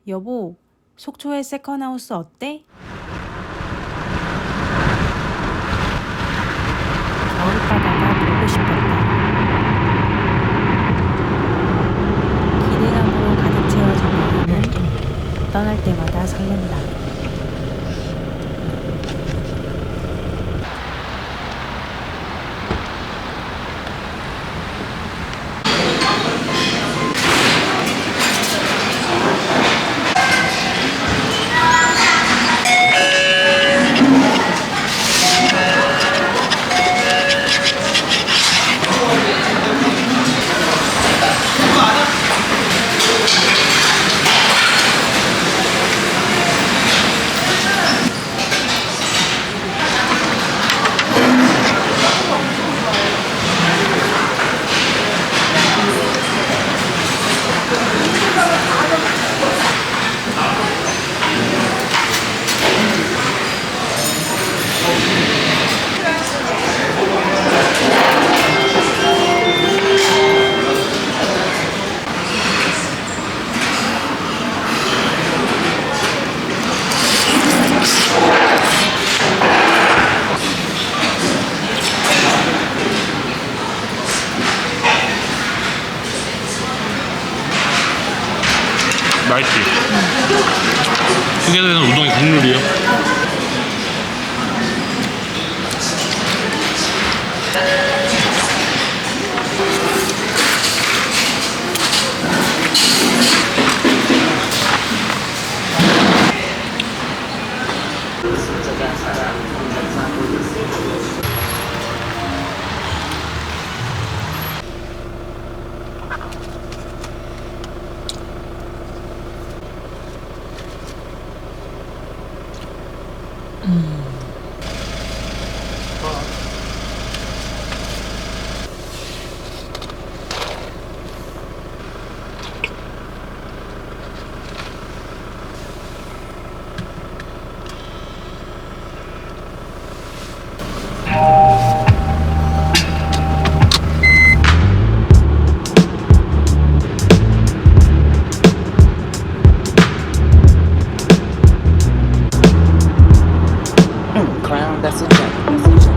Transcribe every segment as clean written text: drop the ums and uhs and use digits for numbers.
여보, 속초의 세컨하우스 어때? 겨울바다가 보고 싶었다. 기대감으로 가득 채워진 마음은 떠날 때마다 설렌다. 맛있지? 휴게소에는 우동이 국룰이에요. Crown, that's a jack. That's a jack.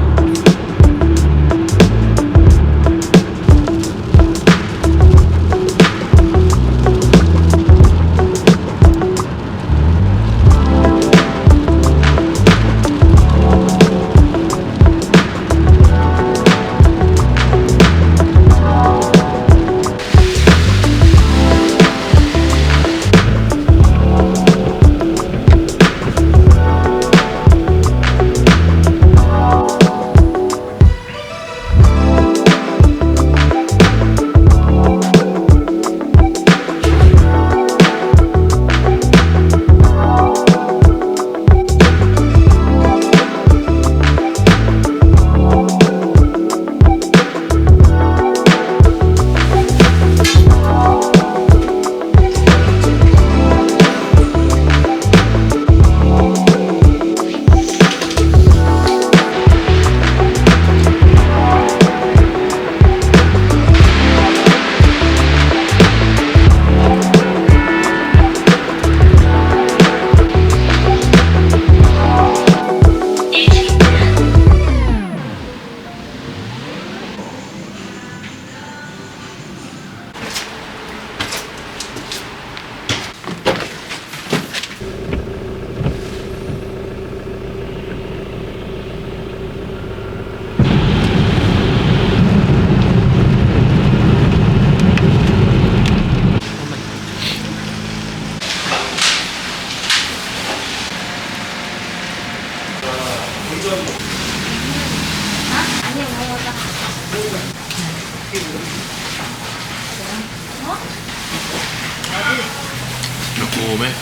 매콤해.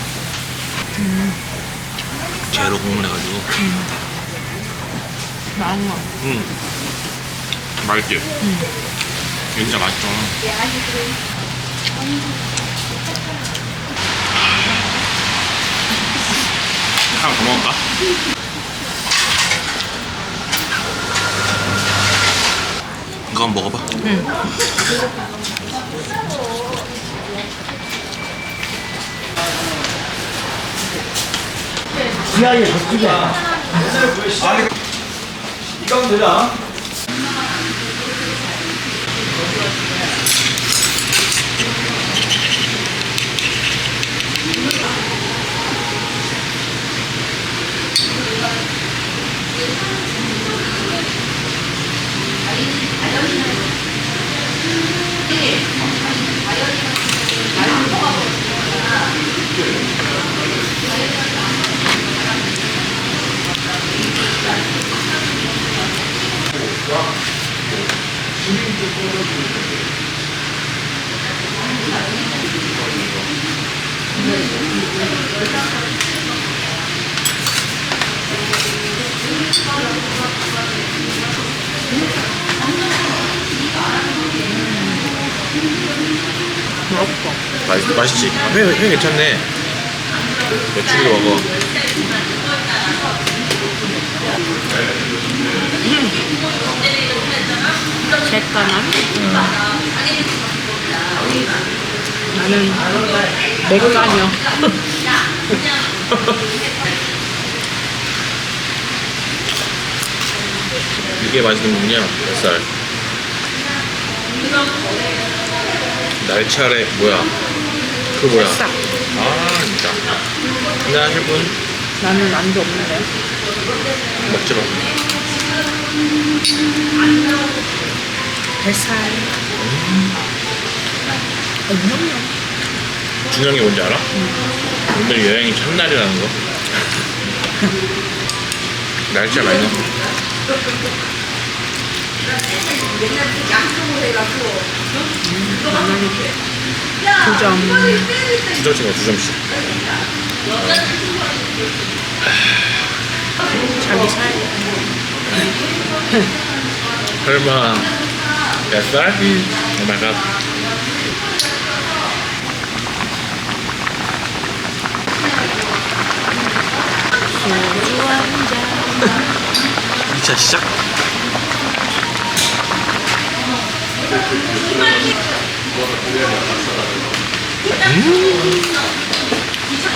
제로 국물해가지고. 맛있어. 맛있지? 진짜 맛있어. 하나 더 먹을까? 이거 한번 먹어봐. 지하에 저쪽에. 아니 이거 하면 되잖아. 맛있지? 회 괜찮네. 맥주를 먹어. 색깔만. 나는 맥간이요. 이게 맛있는군요. 뱃살. 날치알에 뭐야? 그 뭐야? 뱃살. 아 진짜. 근데 하실 분 나는 안주 없는데. 먹지 마. 뱃살. 중요한 게 뭔지 알아? 오늘 여행이 첫날이라는 거. 날치알 많이 넣어. 두 점. 두 점씩 두 점씩. 자기 살. 설마 뱃살? 오마이갓. 소주 한 잔. 2차 시작.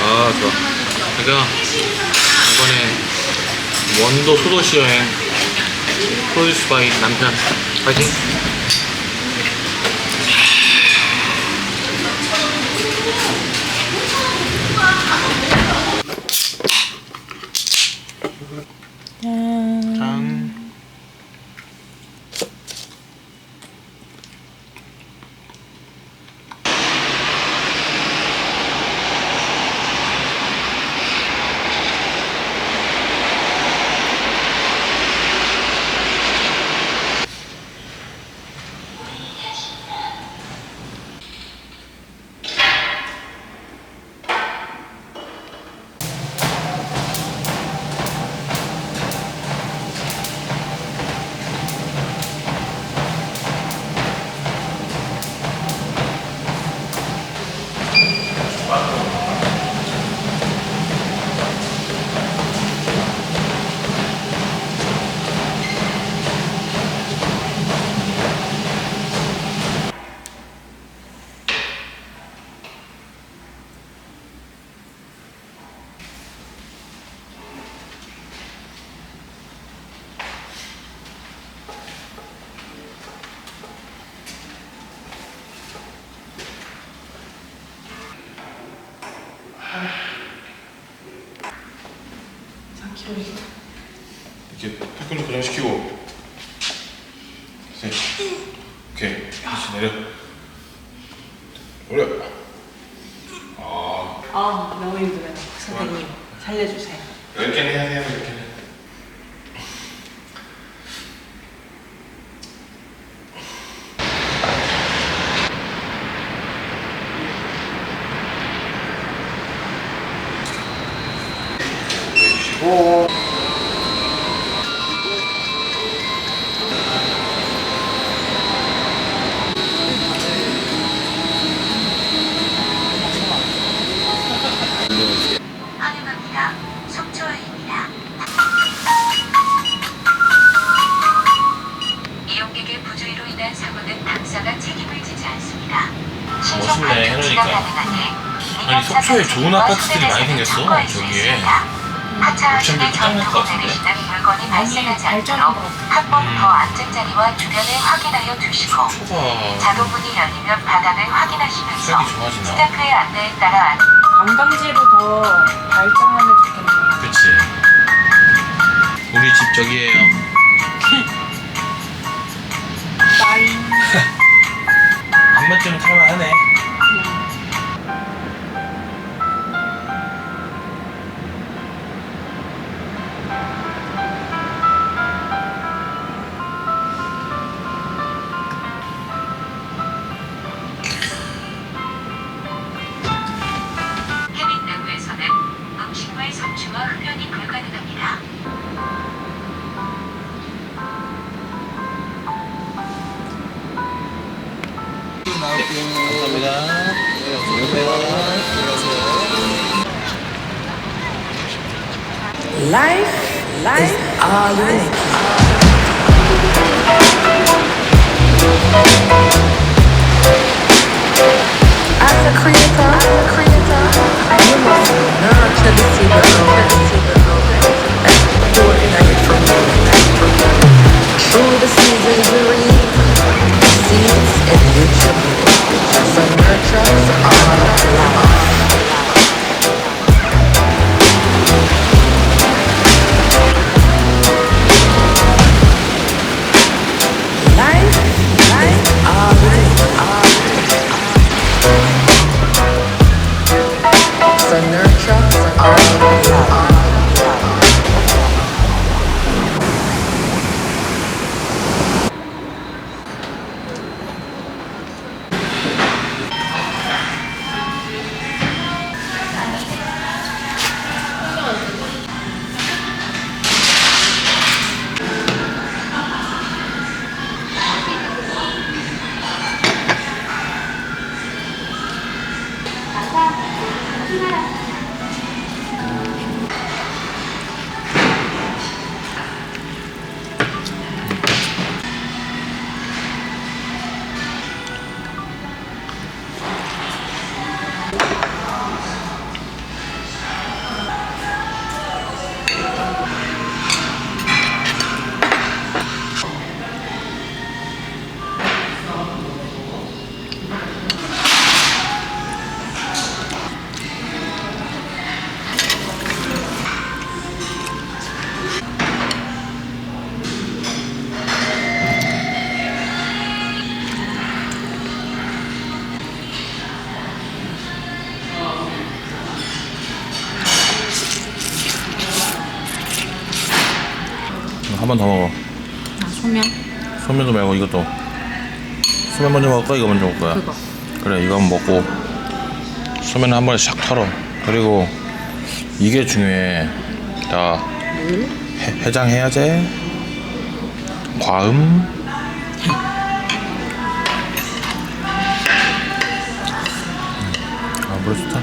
아 좋아. 그러니까 이번에 원도 소도시 여행 프로듀스 바이 남편 파이팅. 짠. 이렇게 태클로 고정시키고 셋. 오케이 다시 내려 올려. 너무 힘들어요. 선생님 살려주세요. 이렇게는 해야 돼요. 이렇게는. 오. 환영합니다. 속초입니다. 이용객의 부주의로 인한 사고는 당사가 책임을 지지 않습니다. 멋있네, 해놓으니까. 아니 속초에 좋은 아파트들이 많이 생겼어 저기에. 하차하시는 전 두고 내리시는 물건이 발생하지 않도록 한 번 더 앉은 자리와 주변을 확인하여 두시고 자동문이 열리면 바닥을 확인하시면서 색이 좋아지나? 스태프의 안내에 따라 관광지로 더 발전하면 좋겠네요. 그치. 우리 집 저기에요. 빠잉. 한 번쯤은 탈만하네. 해민 내부에서는 음식물 섭취와 흡연이 불가능합니다. Life is all you need. As a creator, you must nurture the seed and pour in it from through the seasons we reap, the seeds in which you grow. So nurture all of life. So nurture all love. 한 번 더 먹어. 소면? 소면도 말고 이것도. 소면 먼저 먹을 거야? 이거 먼저 먹을 거야? 그거. 그래, 이거 한번 먹고 소면을 한 번에 샥 털어. 그리고 이게 중요해. 자, 해장해야지. 과음. 아, 물 좋다.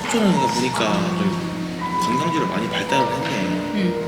속초는 이거 보니까 좀 관광지로 많이 발달을 했네.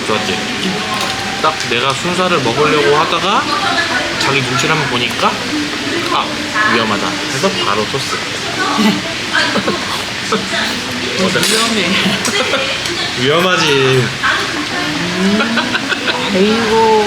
좋았지? 딱 내가 순살을 먹으려고 하다가 자기 눈치를 한번 보니까 아 위험하다 해서 바로 토스. 위험해. 위험하지. 아이고.